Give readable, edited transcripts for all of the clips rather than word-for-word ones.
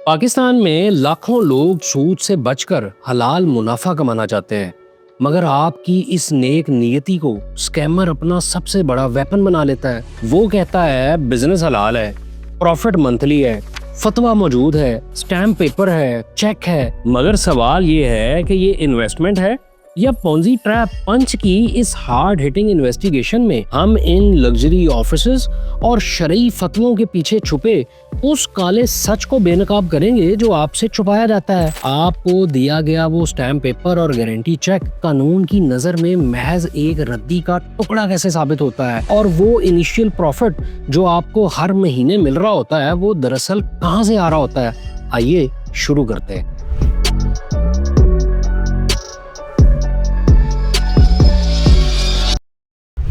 پاکستان میں لاکھوں لوگ سود سے بچ کر حلال منافع کمانا چاہتے ہیں، مگر آپ کی اس نیک نیتی کو سکیمر اپنا سب سے بڑا ویپن بنا لیتا ہے۔ وہ کہتا ہے بزنس حلال ہے، پروفٹ منتھلی ہے، فتویٰ موجود ہے، سٹیمپ پیپر ہے، چیک ہے، مگر سوال یہ ہے کہ یہ انویسٹمنٹ ہے یا پونزی ٹریپ۔ پنچ کی اس ہارڈ ہٹنگ انویسٹیگیشن میں ہم ان لگژری آفیسز اور شرعی فتووں کے پیچھے چھپے اس کالے سچ کو بے نقاب کریں گے جو آپ سے چھپایا جاتا ہے۔ آپ کو دیا گیا وہ سٹیمپ پیپر اور گارنٹی چیک قانون کی نظر میں محض ایک ردی کا ٹکڑا کیسے ثابت ہوتا ہے، اور وہ انیشیل پروفٹ جو آپ کو ہر مہینے مل رہا ہوتا ہے وہ دراصل کہاں سے آ رہا ہوتا ہے۔ آئیے شروع کرتے ہیں۔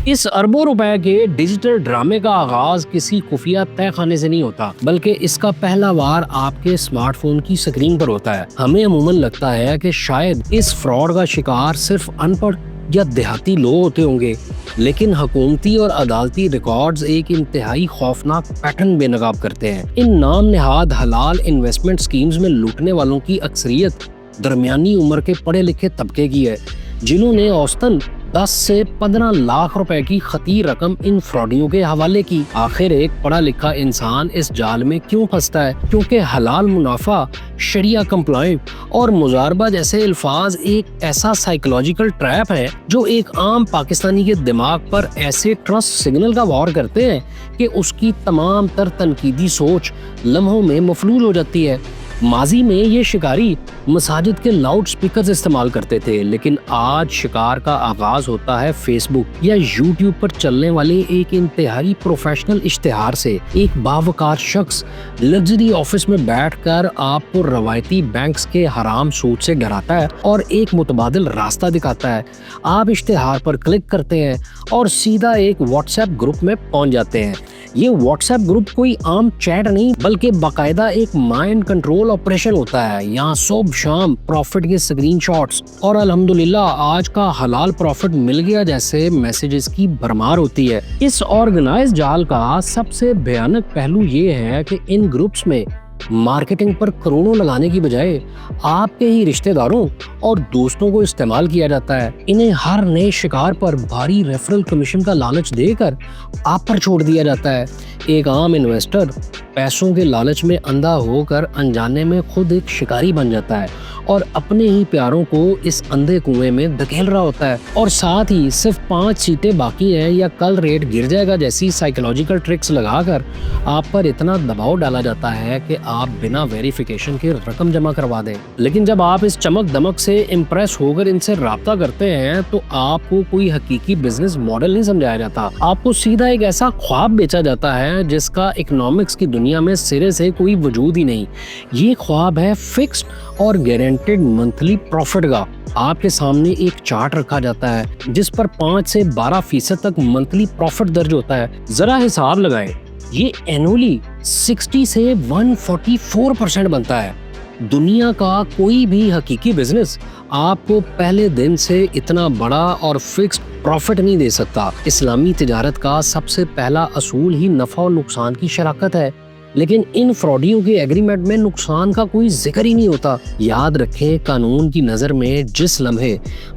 اس اربوں روپے کے ڈیجیٹل ڈرامے کا آغاز کسی خفیہ تہہ خانے سے نہیں ہوتا، بلکہ اس کا پہلا وار آپ کے اسمارٹ فون کی سکرین پر ہوتا ہے۔ ہمیں عموماً لگتا ہے کہ شاید اس فراڈ کا شکار صرف ان پڑھ یا دیہاتی لوگ ہوتے ہوں گے، لیکن حکومتی اور عدالتی ریکارڈز ایک انتہائی خوفناک پیٹرن بے نقاب کرتے ہیں۔ ان نام نہاد حلال انویسٹمنٹ سکیمز میں لوٹنے والوں کی اکثریت درمیانی عمر کے پڑھے لکھے طبقے کی ہے، جنہوں نے اوسطاً 10 سے 15 لاکھ روپے کی خطیر رقم ان فراڈیوں کے حوالے کی۔ آخر ایک پڑھا لکھا انسان اس جال میں کیوں پھنستا ہے؟ کیونکہ حلال منافع، شریعہ کمپلائنٹ اور مضاربہ جیسے الفاظ ایک ایسا سائیکولوجیکل ٹریپ ہے جو ایک عام پاکستانی کے دماغ پر ایسے ٹرسٹ سگنل کا وار کرتے ہیں کہ اس کی تمام تر تنقیدی سوچ لمحوں میں مفلول ہو جاتی ہے۔ ماضی میں یہ شکاری مساجد کے لاؤڈ سپیکرز استعمال کرتے تھے، لیکن آج شکار کا آغاز ہوتا ہے فیس بک یا یوٹیوب پر چلنے والے ایک انتہائی پروفیشنل اشتہار سے۔ ایک باوقار شخص لگژری آفس میں بیٹھ کر آپ کو روایتی بینکس کے حرام سود سے ڈراتا ہے اور ایک متبادل راستہ دکھاتا ہے۔ آپ اشتہار پر کلک کرتے ہیں اور سیدھا ایک واٹس ایپ گروپ میں پہنچ جاتے ہیں۔ یہ واٹس ایپ گروپ کوئی عام چیٹ نہیں، بلکہ باقاعدہ ایک مائنڈ کنٹرول آپریشن ہوتا ہے۔ یہاں صبح شام پروفٹ کے سکرین شاٹس اور الحمدللہ آج کا حلال پروفٹ مل گیا جیسے میسیجز کی بھرمار ہوتی ہے۔ اس آرگنائز جال کا سب سے بھیانک پہلو یہ ہے کہ ان گروپس میں مارکیٹنگ پر کروڑوں لگانے کی بجائے آپ کے ہی رشتہ داروں اور دوستوں کو استعمال کیا جاتا ہے۔ انہیں ہر نئے شکار پر بھاری ریفرل کمیشن کا لالچ دے کر آپ پر چھوڑ دیا جاتا ہے۔ ایک عام انویسٹر پیسوں کے لالچ میں اندھا ہو کر انجانے میں خود ایک شکاری بن جاتا ہے اور اپنے ہی پیاروں کو اس اندھے کنویں میں دھکیل رہا ہوتا ہے، اور ساتھ ہی صرف 5 سیٹیں باقی ہیں یا کل ریٹ گر جائے گا جیسی سائیکولوجیکل ٹرکس لگا کر آپ پر اتنا دباؤ ڈالا جاتا ہے کہ آپ بنا ویریفیکیشن کے رقم جمع کروا دیں۔ لیکن جب آپ اس چمک دمک سے امپریس ہو کر ان سے رابطہ کرتے ہیں تو آپ کو کوئی حقیقی بزنس ماڈل نہیں سمجھایا جاتا، آپ کو سیدھا ایک ایسا خواب بیچا جاتا ہے جس کا اکنامکس کی دنیا میں سرے سے کوئی وجود ہی نہیں۔ یہ خواب ہے فکسڈ اور گارنٹیڈ منتھلی پروفٹ کا۔ آپ کے سامنے ایک چارٹ رکھا جاتا ہے جس پر 5 سے 12% تک منتھلی پروفٹ درج ہوتا ہے۔ ذرا حساب لگائیں، یہ اینولی 60 سے 144% بنتا ہے۔ دنیا کا کوئی بھی حقیقی بزنس آپ کو پہلے دن سے اتنا بڑا اور فکسڈ پروفٹ نہیں دے سکتا۔ اسلامی تجارت کا سب سے پہلا اصول ہی نفع و نقصان کی شراکت ہے، لیکن ان فراڈیوں کے ایگریمنٹ میں نقصان کا کوئی ذکر ہی نہیں ہوتا۔ یاد رکھیں، قانون کی نظر میں جس لمحے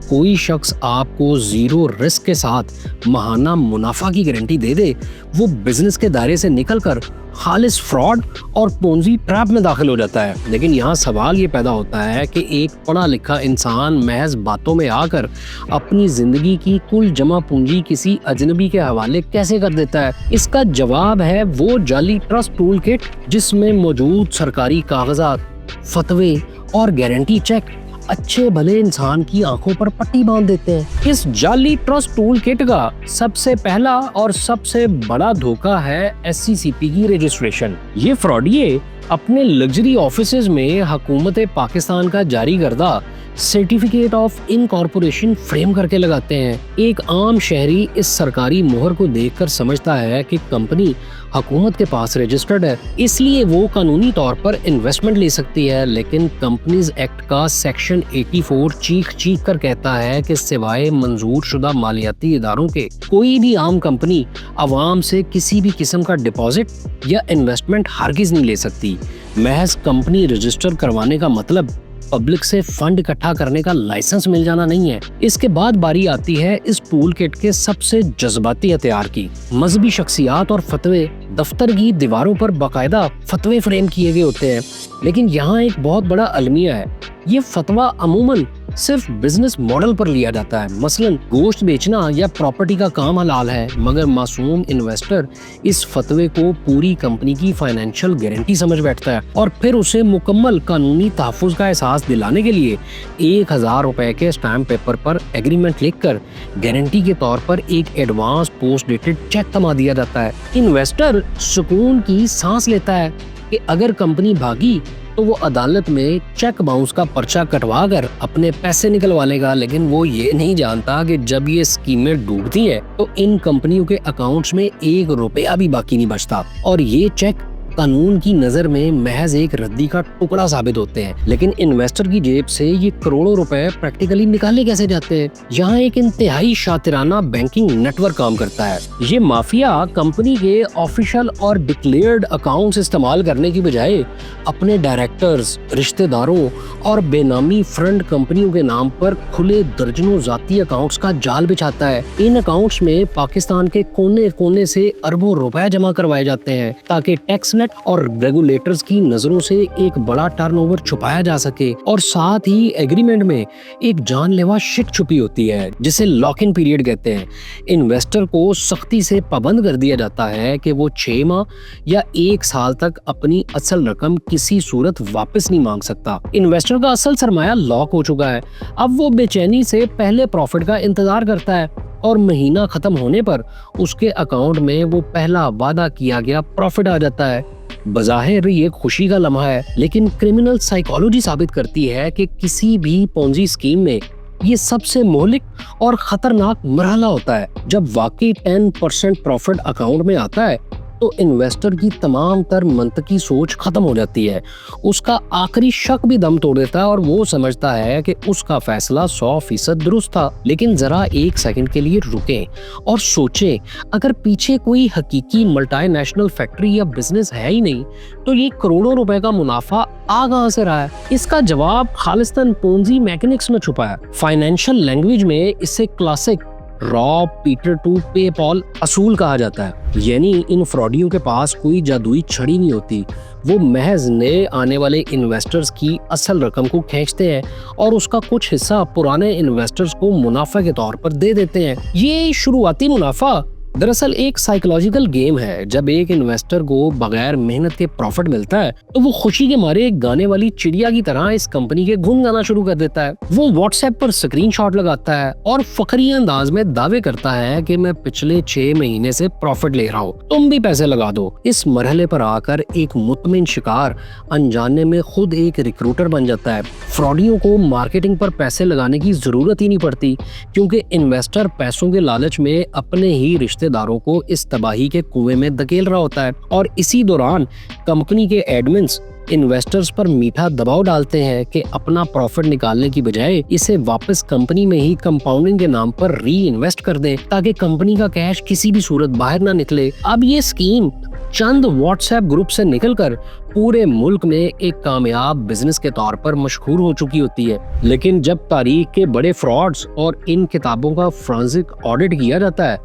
کوئی شخص آپ کو زیرو رسک کے ساتھ ماہانہ منافع کی گارنٹی دے دے، وہ بزنس کے دائرے سے نکل کر خالص فراڈ اور پونزی ٹریپ میں داخل ہو جاتا ہے۔ لیکن یہاں سوال یہ پیدا ہوتا ہے کہ ایک پڑھا لکھا انسان محض باتوں میں آ کر اپنی زندگی کی کل جمع پونجی کسی اجنبی کے حوالے کیسے کر دیتا ہے؟ اس کا جواب ہے وہ جعلی ٹرسٹ ٹول کٹ جس میں موجود سرکاری کاغذات، فتوے اور گارنٹی چیک اچھے بھلے انسان کی آنکھوں پر پٹی باندھ دیتے ہیں۔ اس جعلی ٹرسٹ ٹول کٹ کا سب سے پہلا اور سب سے بڑا دھوکہ ہے SCCP کی رجسٹریشن۔ یہ فراڈیے اپنے لگژری آفیسز میں حکومت پاکستان کا جاری کردہ سرٹیفکیٹ آف انکارپوریشن فریم کر کے لگاتے ہیں۔ ایک عام شہری اس سرکاری مہر کو دیکھ کر سمجھتا ہے کہ کمپنی حکومت کے پاس رجسٹرڈ ہے، اس لیے وہ قانونی طور پر انویسٹمنٹ لے سکتی ہے۔ لیکن کمپنیز ایکٹ کا سیکشن 84 چیخ کر کہتا ہے کہ سوائے منظور شدہ مالیاتی اداروں کے کوئی بھی عام کمپنی عوام سے کسی بھی قسم کا ڈپازٹ یا انویسٹمنٹ ہرگز نہیں لے سکتی۔ محض کمپنی رجسٹر کروانے کا مطلب پبلک سے فنڈ اکٹھا کرنے کا لائسنس مل جانا نہیں ہے۔ اس کے بعد باری آتی ہے اس ٹول کٹ کے سب سے جذباتی ہتھیار کی۔ مذہبی شخصیات اور فتوے دفتر کی دیواروں پر باقاعدہ فتوے فریم کیے گئے ہوتے ہیں، لیکن یہاں ایک بہت بڑا المیہ ہے۔ یہ فتویٰ عموماً صرف بزنس ماڈل پر لیا جاتا ہے، مثلا گوشت بیچنا یا پراپرٹی کا کام حلال ہے، مگر معصوم انویسٹر اس فتوے کو پوری کمپنی کی فائنینشیل گارنٹی سمجھ بیٹھتا ہے اور پھر اسے مکمل قانونی تحفظ کا احساس دلانے کے لیے 1000 روپے کے اسٹامپ پیپر پر ایگریمنٹ لکھ کر گارنٹی کے طور پر ایک ایڈوانس پوسٹ ڈیٹڈ چیک تھما دیا جاتا ہے۔ انویسٹر سکون کی سانس لیتا ہے کہ اگر کمپنی بھاگی تو وہ عدالت میں چیک باؤنس کا پرچہ کٹوا کر اپنے پیسے نکلوا لے گا، لیکن وہ یہ نہیں جانتا کہ جب یہ اسکیمیں ڈوبتی ہیں تو ان کمپنیوں کے اکاؤنٹس میں 1 روپیہ بھی باقی نہیں بچتا، اور یہ چیک قانون کی نظر میں محض ایک ردی کا ٹکڑا ثابت ہوتے ہیں۔ لیکن انویسٹر کی جیب سے یہ کروڑوں روپے پریکٹیکلی نکالے کیسے جاتے ہیں؟ یہاں ایک انتہائی شاطرانہ بینکنگ نیٹ ورک کام کرتا ہے۔ یہ مافیا کمپنی کے آفیشل اور ڈکلیئرڈ اکاؤنٹس استعمال کرنے کی بجائے اپنے ڈائریکٹرز، رشتہ داروں اور بے نامی فرنڈ کمپنیوں کے نام پر کھلے درجنوں ذاتی اکاؤنٹس کا جال بچھاتا ہے۔ ان اکاؤنٹس میں پاکستان کے کونے کونے سے اربوں روپے جمع کروائے جاتے ہیں تاکہ ٹیکس نیٹ اور ریگولیٹرز کی نظروں سے ایک بڑا ٹرن اوور چھپایا جا سکے، اور ساتھ ہی ایگریمنٹ میں ایک جان لیوا شک چھپی ہوتی ہے جسے لاک ان پیریڈ کہتے ہیں۔ انویسٹر کو سختی سے پابند کر دیا جاتا ہے کہ وہ 6 ماہ یا 1 سال تک اپنی اصل رقم کسی صورت واپس نہیں مانگ سکتا۔ انویسٹر کا اصل سرمایہ لاک ہو چکا ہے، اب وہ بے چینی سے پہلے پروفٹ کا انتظار کرتا ہے، اور مہینہ ختم ہونے پر اس کے اکاؤنٹ میں وہ پہلا وعدہ کیا گیا پروفٹ آ جاتا ہے۔ بظاہر یہ خوشی کا لمحہ ہے، لیکن کرمنل سائیکالوجی ثابت کرتی ہے کہ کسی بھی پونزی اسکیم میں یہ سب سے مہلک اور خطرناک مرحلہ ہوتا ہے۔ جب واقعی 10% پروفٹ اکاؤنٹ میں آتا ہے تو انویسٹر کی تمام تر منطقی سوچ ختم ہو جاتی ہے، اس کا آخری شک بھی دم توڑ دیتا ہے اور وہ سمجھتا ہے کہ اس کا فیصلہ 100% درست تھا۔ لیکن ذرا 1 سیکنڈ کے لیے رکیں اور سوچیں، اگر پیچھے کوئی حقیقی ملٹی نیشنل فیکٹری یا بزنس ہے ہی نہیں تو یہ کروڑوں روپے کا منافع آ کہاں سے رہا ہے؟ اس کا جواب خالصتاً پونزی میکینکس میں چھپا ہے۔ فائنینشیل لینگویج میں اسے کلاسک راب پیٹر ٹو پے پال اصول کہا جاتا ہے، یعنی ان فراڈیوں کے پاس کوئی جادوئی چھڑی نہیں ہوتی، وہ محض نئے آنے والے انویسٹرز کی اصل رقم کو کھینچتے ہیں اور اس کا کچھ حصہ پرانے انویسٹرز کو منافع کے طور پر دے دیتے ہیں۔ یہ شروعاتی منافع دراصل ایک سائیکولوجیکل گیم ہے۔ جب ایک انویسٹر کو بغیر محنت کے پروفٹ ملتا ہے تو وہ خوشی کے مارے ایک گانے والی چڑیا کی طرح اس کمپنی کے گن گانا شروع کر دیتا ہے۔ وہ واٹس ایپ پر اسکرین شاٹ لگاتا ہے اور فخری انداز میں دعوے کرتا ہے کہ میں پچھلے 6 مہینے سے پروفٹ لے رہا ہوں، تم بھی پیسے لگا دو۔ اس مرحلے پر آ کر ایک مطمئن شکار انجانے میں خود ایک ریکروٹر بن جاتا ہے۔ فراڈیوں کو مارکیٹنگ پر پیسے لگانے کی ضرورت ہی نہیں پڑتی، کیونکہ انویسٹر پیسوں کے لالچ میں اپنے ہی رشتہ داروں کو اس تباہی کے کنویں میں دھکیل رہا ہوتا ہے، اور اسی دوران کمپنی کے ایڈمنز انویسٹرز پر میٹھا دباؤ ڈالتے ہیں کہ اپنا پروفٹ نکالنے کی بجائے اسے واپس کمپنی میں ہی کمپاؤنڈنگ کے نام پر ری انویسٹ کر دیں تاکہ کمپنی کا کیش کسی بھی صورت باہر نہ نکلے۔ اب یہ اسکیم چند واٹس ایپ گروپ سے نکل کر پورے ملک میں ایک کامیاب بزنس کے طور پر مشہور ہو چکی ہوتی ہے، لیکن جب تاریخ کے بڑے فراڈز اور ان کتابوں کا فرانزک آڈٹ کیا جاتا ہے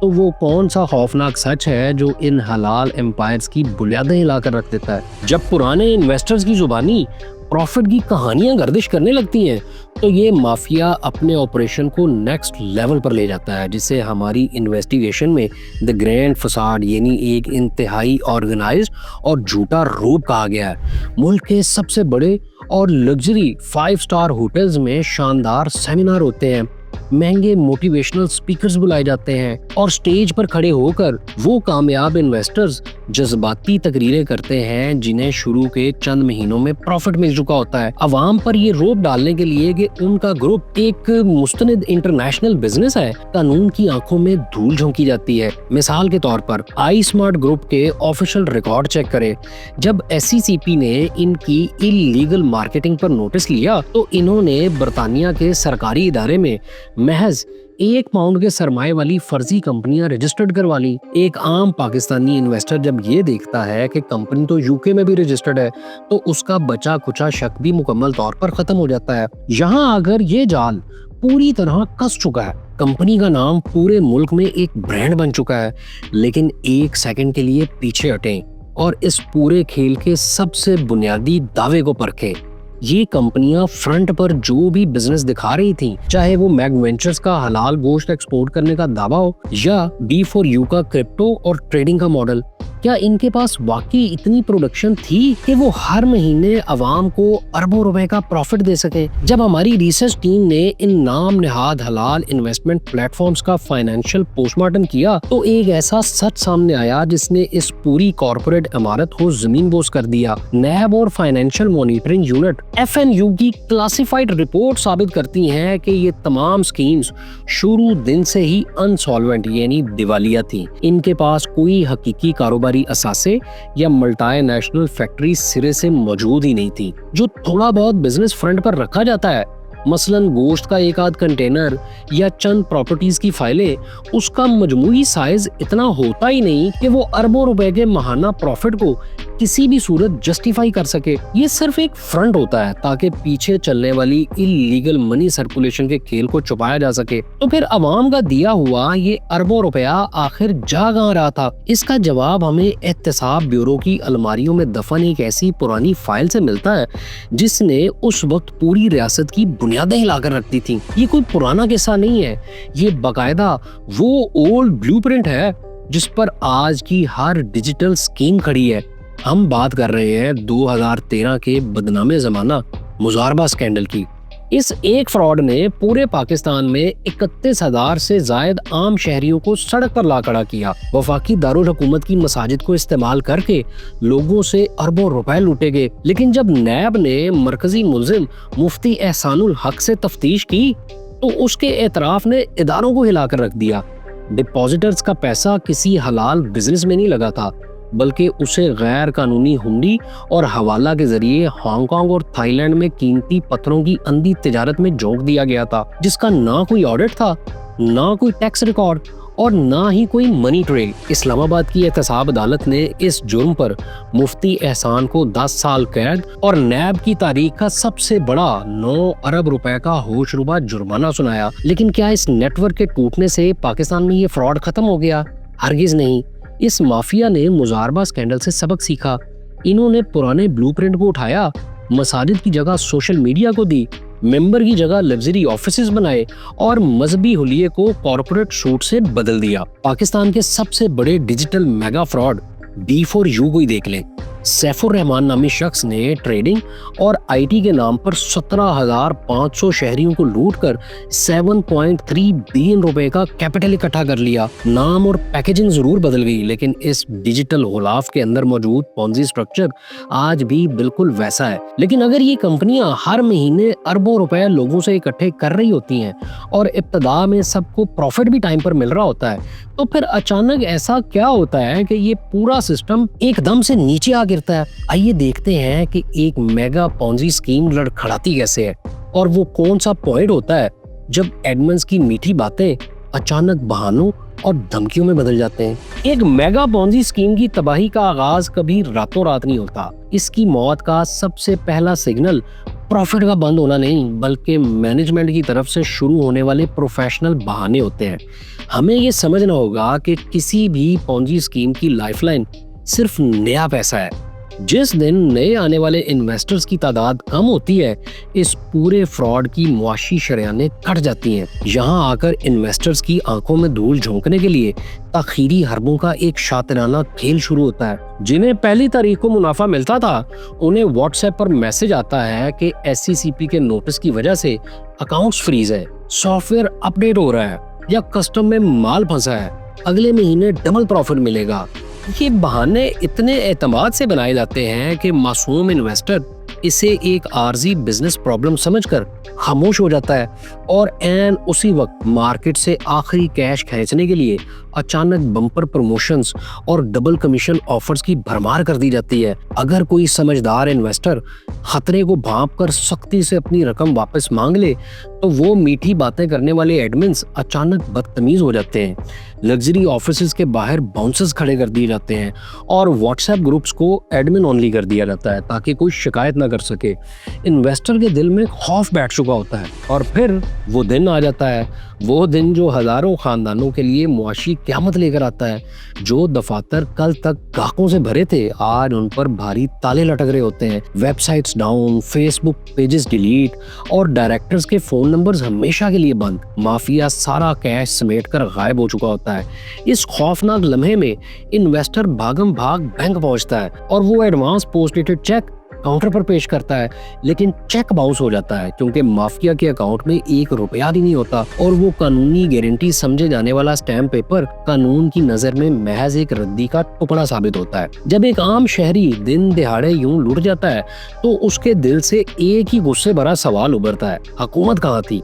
تو وہ کون سا خوفناک سچ ہے جو ان حلال امپائرز کی بنیادیں ہلا کر رکھ دیتا ہے؟ جب پرانے انویسٹرز کی زبانی پروفٹ کی کہانیاں گردش کرنے لگتی ہیں تو یہ مافیا اپنے آپریشن کو نیکسٹ لیول پر لے جاتا ہے، جسے ہماری انویسٹیگیشن میں دی گرینڈ فساد یعنی ایک انتہائی آرگنائزڈ اور جھوٹا روپ کہا گیا ہے۔ ملک کے سب سے بڑے اور لگژری 5 اسٹار ہوٹلز میں شاندار سیمینار ہوتے ہیں، महंगे मोटिवेशनल स्पीकर्स बुलाए जाते हैं और स्टेज पर खड़े होकर वो कामयाब इन्वेस्टर्स जज्बाती तकरीरें करते हैं जिन्हें शुरू के चंद महीनों में प्रॉफिट मिल चुका होता है। अवाम पर ये रोब डालने के लिए कि उनका ग्रुप एक मुस्तनिद इंटरनेशनल बिजनेस है, कानून की आंखों में धूल झोंकी जाती है। मिसाल के तौर पर आई स्मार्ट ग्रुप के ऑफिशियल रिकॉर्ड चेक करें। जब SECP ने इनकी इलीगल मार्केटिंग पर नोटिस लिया तो इन्होंने बर्तानिया के सरकारी इदारे में महज 1 पाउंड के सरमाए वाली फर्जी कंपनियां रजिस्टर्ड करवा ली। एक आम पाकिस्तानी इन्वेस्टर जब ये देखता है कि कंपनी तो UK में भी रजिस्टर्ड है तो उसका बचा कुचा शक भी मुकम्मल तौर पर खत्म हो जाता है। यहाँ अगर ये जाल पूरी तरह कस चुका है, कंपनी का नाम पूरे मुल्क में एक ब्रांड बन चुका है, लेकिन 1 सेकंड के लिए पीछे हटें और इस पूरे खेल के सबसे बुनियादी दावे को परखें। ये कंपनियां फ्रंट पर जो भी बिजनेस दिखा रही थी, चाहे वो मैग वेंचर्स का हलाल गोश्त एक्सपोर्ट करने का दावा हो या B4U का क्रिप्टो और ट्रेडिंग का मॉडल, क्या इनके पास वाकई इतनी प्रोडक्शन थी कि वो हर महीने अवाम को अरबों रुपए का प्रॉफिट दे सके? जब हमारी रिसर्च टीम ने इन नाम नेहाद हलाल इन्वेस्टमेंट प्लेटफॉर्म्स का फाइनेंशियल पोस्टमार्टम किया तो एक ऐसा सच सामने आया जिसने इस पूरी कॉर्पोरेट इमारत को जमीन बोस कर दिया। नैब और फाइनेंशियल मॉनिटरिंग यूनिट FNU की क्लासिफाइड रिपोर्ट साबित करती हैं कि ये तमाम स्कीम्स शुरू दिन से ही अनसॉल्वेंट यानी दिवालिया थी। इनके पास कोई हकीकी कारोबारी असासे या मल्टीनेशनल फैक्ट्री सिरे से मौजूद ही नहीं थी। जो थोड़ा बहुत बिजनेस फ्रंट पर रखा जाता है, मसलन गोश्त का एक आध कंटेनर या चंद प्रॉपर्टीज की फाइलें, उसका मजमूई साइज इतना होता ही नहीं कि वो अरबों रुपए के माहाना प्रॉफिट को किसी भी सूरत जस्टिफाई कर सके। ये सिर्फ एक फ्रंट होता है ताकि पीछे चलने वाली इलीगल मनी सर्कुलेशन के खेल को छुपाया जा सके। तो फिर अवाम का दिया हुआ ये अरबों रुपया आखिर जा कहाँ रहा था? इसका जवाब हमें एहतसाब ब्यूरो की अलमारियों में दफन एक ऐसी पुरानी फाइल से मिलता है जिसने उस वक्त पूरी रियासत की बुनियादें हिलाकर रख दी थी। ये कोई पुराना किस्सा नहीं है, ये बाकायदा वो ओल्ड ब्लूप्रिंट है जिस पर आज की हर डिजिटल स्कीम खड़ी है। हम बात कर रहे हैं 2013 के बदनामे जमाना मुजारबा स्कैंडल की। इस एक फ्रॉड ने पूरे पाकिस्तान में 31,000 से जायद आम शहरियों को सड़क पर ला खड़ा किया। वफाकी दारुल हुकूमत की मसाजिद को इस्तेमाल करके लोगों से अरबों रुपए लूटे गए। लेकिन जब नैब ने मरकजी मुल्जिम मुफ्ती एहसानुल हक से तफ्तीश की तो उसके एतराफ ने इदारों को हिलाकर रख दिया। डिपॉजिटर्स का पैसा किसी हलाल बिजनेस में नहीं लगा था, बल्कि उसे गैर कानूनी हुंडी और हवाला के जरिए हांगकांग और थाईलैंड में कीमती पत्थरों की अंधी तिजारत में झोंक दिया गया था, जिसका ना कोई ऑडिट था, ना कोई टैक्स रिकॉर्ड और ना ही कोई मनी ट्रेल। इस्लामाबाद की एहतसाब अदालत ने इस जुर्म पर मुफ्ती एहसान को 10 साल कैद और नैब की तारीख का सबसे बड़ा 9 अरब रुपए का होशरुबा जुर्माना सुनाया। लेकिन क्या इस नेटवर्क के टूटने से पाकिस्तान में ये फ्रॉड खत्म हो गया? हरगिज नहीं। इस माफिया ने मुजारबा स्कैंडल से सबक सीखा। इन्होंने पुराने ब्लूप्रिंट को उठाया, मसाजिद की जगह सोशल मीडिया को दी, मेंबर की जगह लग्जरी ऑफिसेज बनाए और मजहबी हुलिये को कॉर्पोरेट शूट से बदल दिया। पाकिस्तान के सबसे बड़े डिजिटल मेगा फ्रॉड B4U को ही देख लें। सैफुर रहमान नामी शख्स ने ट्रेडिंग और IT के नाम पर 17,500 शहरियों को लूटकर 7.3 बिलियन रुपए का कैपिटल इकट्ठा कर लिया। नाम और पैकेजिंग जरूर बदल गई, लेकिन इस डिजिटल गुलाफ के अंदर मौजूद पॉन्जी स्ट्रक्चर आज भी बिल्कुल वैसा है। लेकिन अगर ये कंपनियां हर महीने अरबों रुपए लोगों से इकट्ठे कर रही होती हैं और इब्तदा में सबको प्रॉफिट भी टाइम पर मिल रहा होता है, तो फिर अचानक ऐसा क्या होता है कि ये पूरा सिस्टम एकदम से नीचे आ गिरता है? आइए देखते हैं कि एक मेगा पॉन्जी स्कीम लड़खड़ाती कैसे है और वो कौन सा पॉइंट होता है जब एडमंड्स की मीठी बातें अचानक बहानों और धमकियों में बदल जाते हैं। एक मेगा पॉन्जी स्कीम की तबाही का आगाज कभी रातों रात नहीं होता। इसकी मौत का सबसे पहला सिग्नल प्रॉफिट का बंद होना नहीं, बल्कि मैनेजमेंट की तरफ से शुरू होने वाले प्रोफेशनल बहाने होते हैं। हमें ये समझना होगा कि किसी भी पॉन्जी स्कीम की लाइफलाइन सिर्फ नया पैसा है। जिस दिन नए आने वाले इन्वेस्टर्स की तादाद कम होती है, इस पूरे फ्रॉड की मुआशी शरेआनें कट जाती हैं। यहाँ आकर इन्वेस्टर्स की आंखों में धूल झोंकने के लिए ताखीरी हरबों का एक शातिराना खेल शुरू होता है। जिन्हें पहली तारीख को मुनाफा मिलता था, उन्हें व्हाट्सएप पर मैसेज आता है कि SECP के नोटिस की वजह से अकाउंट्स फ्रीज है। सॉफ्टवेयर अपडेट हो रहा है या कस्टम में माल फंसा है, अगले महीने डबल प्रॉफिट मिलेगा। ये बहाने इतने एतमाद से बनाए जाते हैं कि मासूम इन्वेस्टर इसे एक आर्जी बिजनेस प्रॉब्लम समझकर खामोश हो जाता है और एन उसी वक्त मार्केट से आखिरी कैश खींचने के लिए अचानक बम्पर प्रमोशंस और डबल कमीशन ऑफर्स की भरमार कर दी जाती है। अगर कोई समझदार इन्वेस्टर खतरे को भांपकर सख्ती से अपनी रकम वापस मांग ले तो वो मीठी बातें करने वाले एडमिन्स अचानक बदतमीज हो जाते हैं। लग्जरी ऑफिसेज के बाहर बाउंसर्स खड़े कर दिए जाते हैं और व्हाट्सएप ग्रुप्स को एडमिन ओनली कर दिया जाता है ताकि कोई शिकायत ना कर सके। इन्वेस्टर के दिल में खौफ बैठ चुका होता है और फिर वो दिन आ जाता है, वो दिन जो हजारों खानदानों के लिए मुआशी क़यामत लेकर आता है। जो दफातर कल तक ग्राहकों से भरे थे आज उन पर भारी ताले लटक रहे होते हैं। Websites down, Facebook pages delete और डायरेक्टर्स के फोन नंबर्स हमेशा के लिए बंद। माफिया सारा कैश समेट कर गायब हो चुका होता है। इस खौफनाक लम्हे में इन्वेस्टर भागम भाग बैंक पहुंचता है और वो advance post dated cheque counter पर पेश करता है, लेकिन चेक बाउंस हो जाता है क्योंकि माफिया के अकाउंट में 1 रुपया भी नहीं होता और वो कानूनी गारंटी समझे जाने वाला स्टैम्प पेपर कानून की नजर में महज एक रद्दी का टुकड़ा साबित होता है। जब एक आम शहरी दिन दिहाड़े यूं लुट जाता है तो उसके दिल से एक ही गुस्से भरा सवाल उभरता है, हुकूमत कहाँ थी?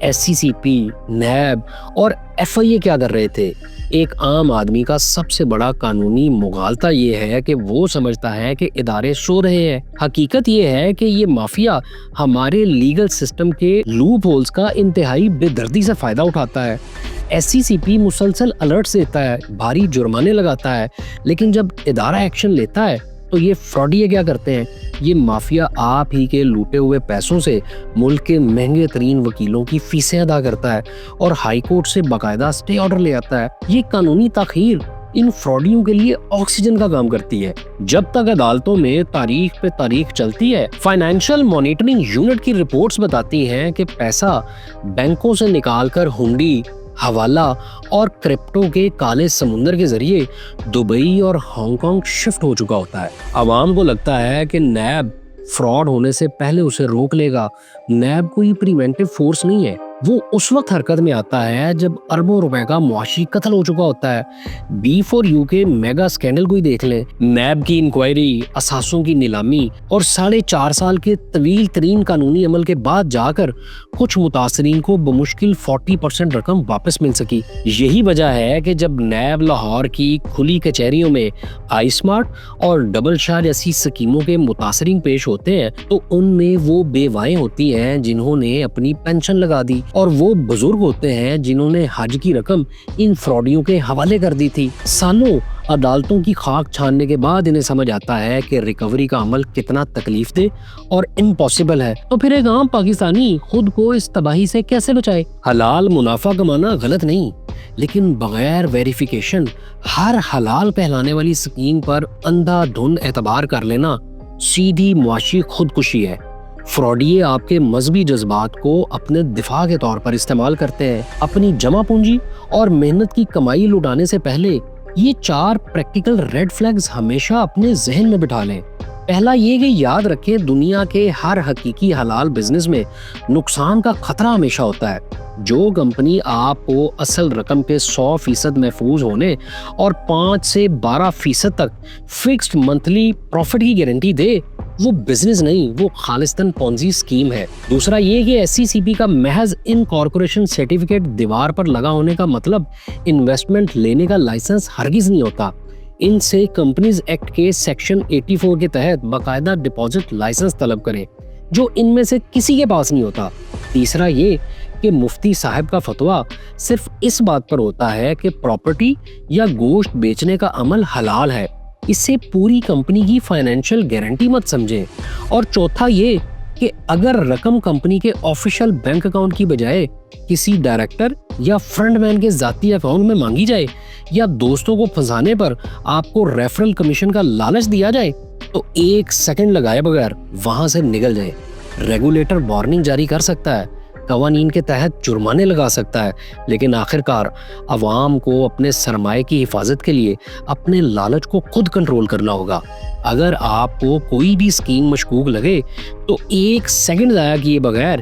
SCCP, नैब और FIA क्या कर रहे थे? एक आम आदमी का सबसे बड़ा कानूनी मुगालता ये है कि वो समझता है कि इदारे सो रहे हैं। हकीकत ये है कि ये माफिया हमारे लीगल सिस्टम के लूप होल्स का इंतहाई बेदर्दी से फायदा उठाता है। SCCP मुसलसल अलर्ट्स देता है, भारी जुर्माने लगाता है, लेकिन जब इदारा एक्शन लेता है तो ये फ्रॉडिये क्या करते हैं? ये माफिया आप ही के लूटे हुए पैसों से मुल्क के महंगे तरीन वकीलों की फीसें अदा करता है और हाई कोर्ट से बाकायदा स्टे ऑर्डर ले आता है। ये कानूनी ताखीर इन फ्रॉडियों के लिए ऑक्सीजन का काम करती है। जब तक अदालतों में तारीख पे तारीख चलती है, फाइनेंशियल मॉनिटरिंग यूनिट की रिपोर्ट्स बताती हैं कि पैसा बैंकों से निकालकर हुंडी, हवाला और क्रिप्टो के काले समुंदर के जरिए दुबई और हांगकांग शिफ्ट हो चुका होता है। आवाम को लगता है कि नैब फ्रॉड होने से पहले उसे रोक लेगा। नैब कोई प्रिवेंटिव फोर्स नहीं है, वो उस वक्त हरकत में आता है जब अरबों रुपए का मुआशी कत्ल हो चुका होता है। B4U के मेगा स्कैंडल को ही देख लें। नैब की इंक्वायरी, असासों की नीलामी और 4.5 साल के तवील तरीन कानूनी अमल के बाद जाकर कुछ मुतासरीन को बमुश्किल 40% रकम वापस मिल सकी। यही वजह है कि जब नैब लाहौर की खुली कचहरियों में आई स्मार्ट और डबल शाह जैसी स्कीमों के मुतासरीन पेश होते हैं तो उनमें वो बेवाएं होती हैं जिन्होंने अपनी पेंशन लगा दी और वो बुजुर्ग होते हैं जिन्होंने हज की रकम इन फ्रॉडियों के हवाले कर दी थी। सालों अदालतों की खाक छानने के बाद इन्हें समझ आता है कि रिकवरी का अमल कितना तकलीफ दे और इम्पॉसिबल है। तो फिर एक आम पाकिस्तानी खुद को इस तबाही से कैसे बचाए? हलाल मुनाफा कमाना गलत नहीं, लेकिन बगैर वेरिफिकेशन हर हलाल कहलाने वाली स्कीम पर अंधाधुंध एतबार कर लेना सीधी मुआशी खुदकुशी है। फ्रॉडिये आपके मजहबी जज्बात को अपने दिफा के तौर पर इस्तेमाल करते हैं। अपनी जमा पूंजी और मेहनत की कमाई लुटाने से पहले ये 4 प्रैक्टिकल रेड फ्लैग्स हमेशा अपने जहन में बिठा लें। पहला ये कि याद रखें, दुनिया के हर हकीकी हलाल बिजनेस में नुकसान का खतरा हमेशा होता है। जो कंपनी आपको असल रकम के 100% महफूज होने और 5 से 12% तक फिक्स्ड मंथली प्रॉफिट की गारंटी दे, वो बिजनेस नहीं, वो खालिस्तान पोंजी स्कीम है। दूसरा ये कि SCCP का महज इनकॉर्पोरेशन सर्टिफिकेट दीवार पर लगा होने का मतलब इन्वेस्टमेंट लेने का लाइसेंस हरगिज नहीं होता। इनसे कंपनीज एक्ट के सेक्शन 84 के तहत बाकायदा डिपॉजिट लाइसेंस तलब करें, जो इनमें से किसी के पास नहीं होता। तीसरा ये कि मुफ्ती साहब का फतवा सिर्फ इस बात पर होता है कि प्रॉपर्टी या गोश्त बेचने का अमल हलाल है, इससे पूरी कंपनी की फाइनेंशियल गारंटी मत समझें। और चौथा ये कि अगर रकम कंपनी के ऑफिशियल बैंक अकाउंट की बजाय किसी डायरेक्टर या फ्रंटमैन के जाती अकाउंट में मांगी जाए या दोस्तों को फंसाने पर आपको रेफरल कमीशन का लालच दिया जाए तो 1 सेकंड लगाए बगैर वहां से निकल जाए। रेगुलेटर वार्निंग जारी कर सकता है, कवानीन के तहत जुर्माने लगा सकता है, लेकिन आखिरकार अवाम को अपने सरमाए की हिफाजत के लिए अपने लालच को खुद कंट्रोल करना होगा। اگر آپ کو کوئی بھی اسکیم مشکوک لگے تو 1 سیکنڈ ضائع کیے بغیر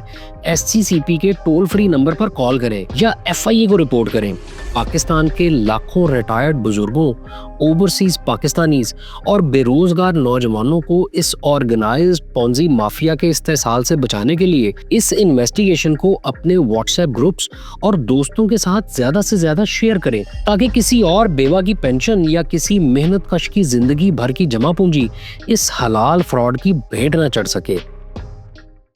SCCP کے ٹول فری نمبر پر کال کریں یا FIA کو رپورٹ کریں۔ پاکستان کے لاکھوں ریٹائرڈ بزرگوں، اوورسیز پاکستانیز اور بے روزگار نوجوانوں کو اس آرگنائزڈ پونزی مافیا کے استحصال سے بچانے کے لیے اس انویسٹیگیشن کو اپنے واٹس ایپ گروپس اور دوستوں کے ساتھ زیادہ سے زیادہ شیئر کریں تاکہ کسی اور بیوہ کی پینشن یا کسی محنت کش کی زندگی بھر کی جمع پونجی اس حلال فراڈ کی بھیٹ نہ چڑھ سکے۔